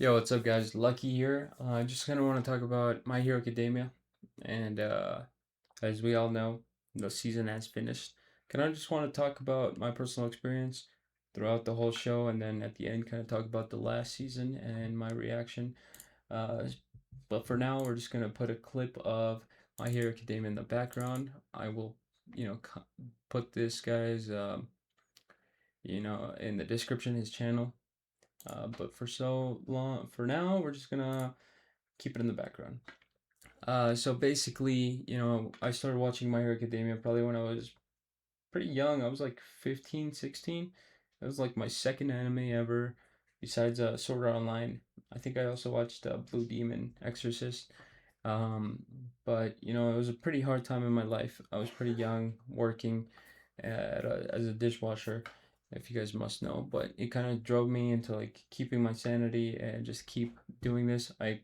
Yo, what's up, guys? Lucky here. I just kind of want to talk about My Hero Academia. And as we all know, the season has finished. Can I just want to talk about my personal experience throughout the whole show and then at the end, kind of talk about the last season and my reaction? Uh, but for now, we're just going to put a clip of My Hero Academia in the background. I will, put this guy's, in the description, his channel. But for now, we're just gonna keep it in the background. So basically, I started watching My Hero Academia probably when I was pretty young. I was like 15, 16. It was like my second anime ever, besides Sword Art Online. I think I also watched Blue Demon Exorcist. But it was a pretty hard time in my life. I was pretty young, working as a dishwasher, if you guys must know. But it kind of drove me into like keeping my sanity and just keep doing this. I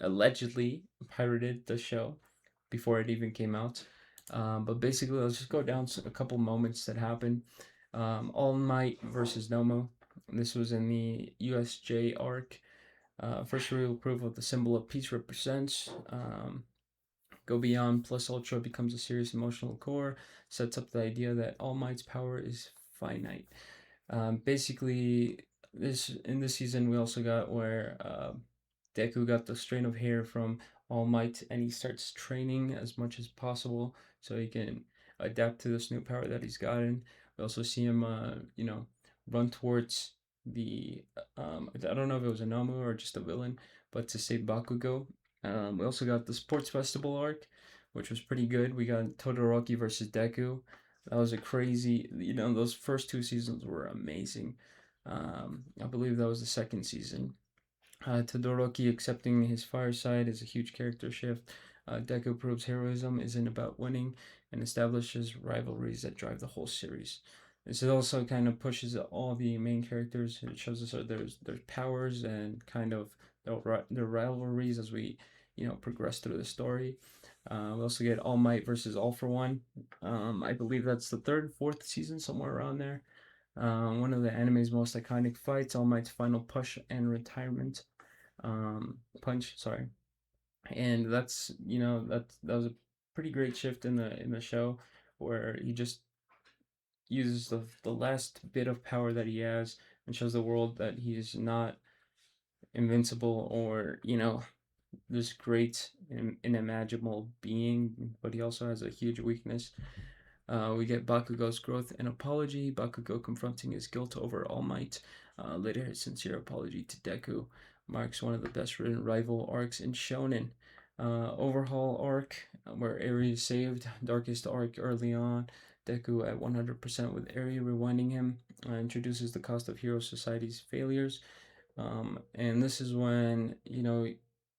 allegedly pirated the show before it even came out. But basically, let's just go down a couple moments that happened. All Might versus Nomu. This was in the USJ arc. First real proof of the symbol of peace represents. Go Beyond plus Ultra becomes a serious emotional core, sets up the idea that All Might's power is finite. Basically, this in this season we also got where Deku got the strain of hair from All Might, and he starts training as much as possible so he can adapt to this new power that he's gotten. We also see him, run towards the I don't know if it was a Namu or just a villain, but to save Bakugo. We also got the sports festival arc, which was pretty good. We got Todoroki versus Deku. That was a crazy, those first two seasons were amazing. I believe that was the second season. Todoroki accepting his fireside is a huge character shift. Deku proves heroism isn't about winning and establishes rivalries that drive the whole series. This also kind of pushes all the main characters. It shows us that there's powers and kind of their rivalries as we progress through the story. We also get All Might versus All for One. I believe that's the third, fourth season, somewhere around there. One of the anime's most iconic fights, All Might's final push and retirement punch. Sorry, and that was a pretty great shift in the show where he just uses the last bit of power that he has and shows the world that he's not invincible or this great inimaginable being, but he also has a huge weakness. We get Bakugo's growth and apology, Bakugo confronting his guilt over All Might. Later, his sincere apology to Deku marks one of the best written rival arcs in Shonen. Overhaul arc, where Eri is saved. Darkest arc early on. Deku at 100% with Eri rewinding him. Introduces the cost of Hero Society's failures. And this is when,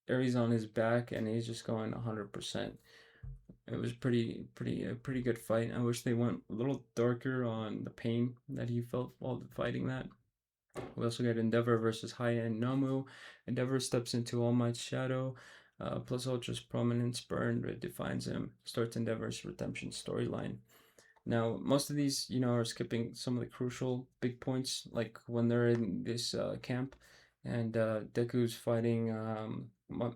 Eri's on his back and he's just going 100%. It was a pretty good fight. I wish they went a little darker on the pain that he felt while fighting that. We also get Endeavor versus High End Nomu. Endeavor steps into All Might's shadow. Plus Ultra's prominence burned defines him. Starts Endeavor's redemption storyline. Now, most of these, are skipping some of the crucial big points, like when they're in this camp, and Deku's fighting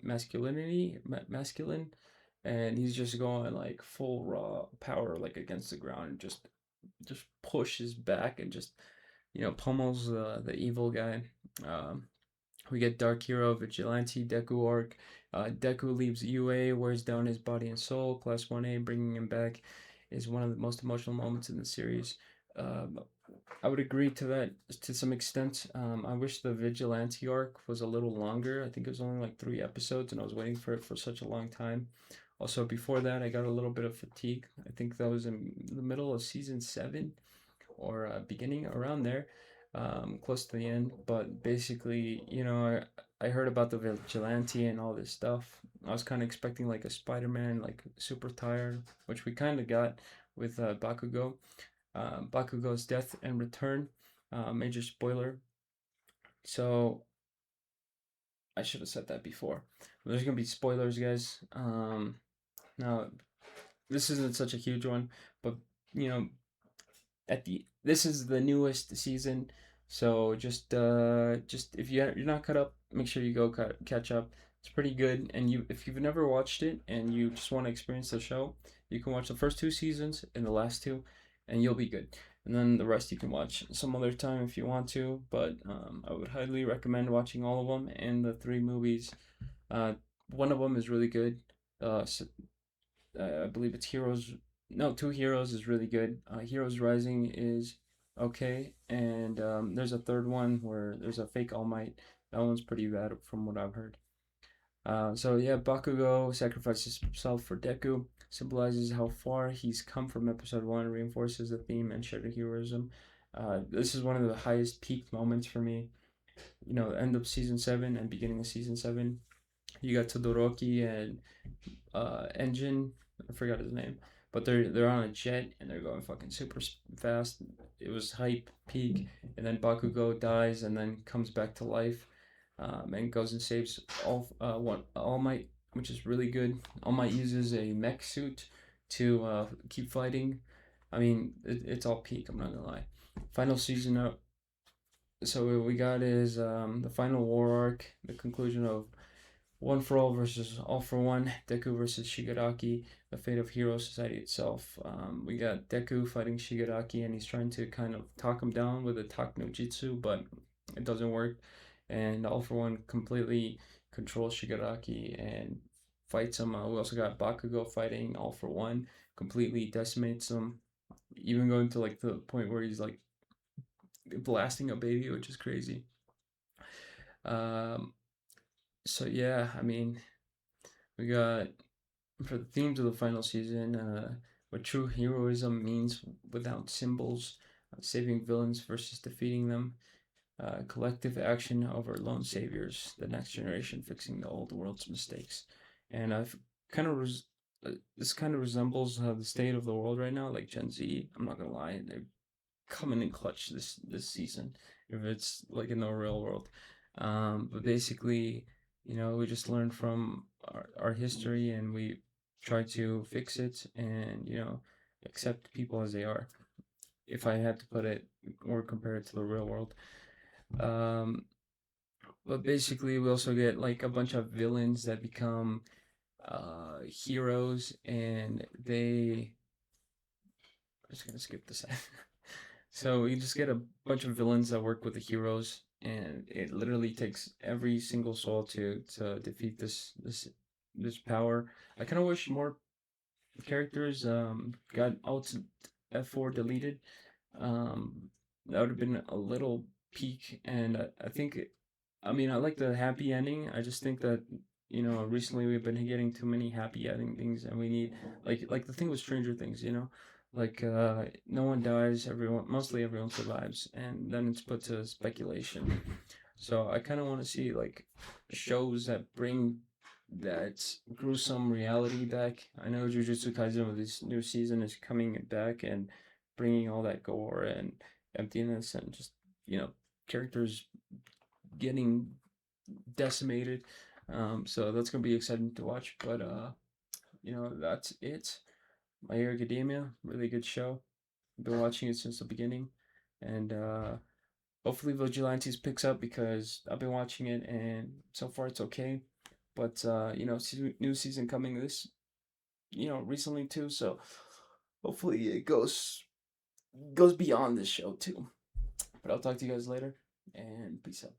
masculine, and he's just going like full raw power, like against the ground, and just pushes back and just pummels the evil guy. Um, we get Dark Hero Vigilante Deku arc. Deku leaves UA, wears down his body and soul. Class 1A, bringing him back is one of the most emotional moments in the series. Um, I would agree to that to some extent. I wish the Vigilante arc was a little longer. I think it was only like 3 episodes, and I was waiting for it for such a long time. Also, before that, I got a little bit of fatigue. I think that was in the middle of season 7 or beginning around there, close to the end. But basically, I heard about the vigilante and all this stuff. I was kind of expecting like a Spider-Man, like super tired, which we kind of got with Bakugo. Bakugo's death and return, major spoiler. So I should have said that before. There's gonna be spoilers, guys. Now this isn't such a huge one, but you know, this is the newest season. So just if you're not caught up, make sure you go catch up. It's pretty good, and you if you've never watched it and you just want to experience the show, you can watch the first two seasons and the last two, and you'll be good. And then the rest you can watch some other time if you want to. But I would highly recommend watching all of them and the three movies. Uh, One of them is really good. So, I believe it's Heroes. No, Two Heroes is really good. Heroes Rising is okay, and there's a third one where there's a fake All Might. That one's pretty bad from what I've heard. So yeah, Bakugo sacrifices himself for Deku, symbolizes how far he's come from episode one, reinforces the theme and shared heroism. This is one of the highest peak moments for me. You know, end of season seven and beginning of season seven. You got Todoroki and Engine. I forgot his name, but they're on a jet and they're going fucking super fast. It was hype peak, and then Bakugo dies and then comes back to life, and goes and saves All Might, which is really good. All Might uses a mech suit to keep fighting. I mean, it's all peak. I'm not gonna lie. Final season up. So what we got is the final war arc, the conclusion of one for All versus All for One, Deku versus Shigaraki, the fate of Hero Society itself. We got Deku fighting Shigaraki, and he's trying to kind of talk him down with a Talk no Jutsu, but it doesn't work. And All for One completely controls Shigaraki and fights him. We also got Bakugo fighting All for One, completely decimates him, even going to like the point where he's like blasting a baby, which is crazy. Um, so yeah, I mean, we got for the themes of the final season, what true heroism means without symbols, saving villains versus defeating them, collective action over lone saviors, the next generation fixing the old world's mistakes. And I've kind of this kind of resembles the state of the world right now, like Gen Z. I'm not gonna lie, they're coming in clutch this season if it's like in the real world. But basically, you know, we just learn from our history and we try to fix it and, you know, accept people as they are. If I had to put it or compare it to the real world. Um, but basically, we also get like a bunch of villains that become heroes and they. I'm just gonna skip this. So you just get a bunch of villains that work with the heroes, and it literally takes every single soul to defeat this power. I kind of wish more characters got alt F4 deleted. That would have been a little peak, and I think, I mean, I like the happy ending. I just think that you know recently we've been getting too many happy ending things, and we need like the thing with Stranger Things, you know, like no one dies, mostly everyone survives, and then it's put to speculation. So I kind of want to see like shows that bring that gruesome reality back. I know Jujutsu Kaisen with this new season is coming back and bringing all that gore and emptiness and just you know characters getting decimated. So that's gonna be exciting to watch. But you know that's it. My Hero Academia, really good show. I've been watching it since the beginning, and hopefully Vigilantes picks up because I've been watching it and so far it's okay. But you know, new season coming this you know recently too, so hopefully it goes beyond this show too. But I'll talk to you guys later, and peace out.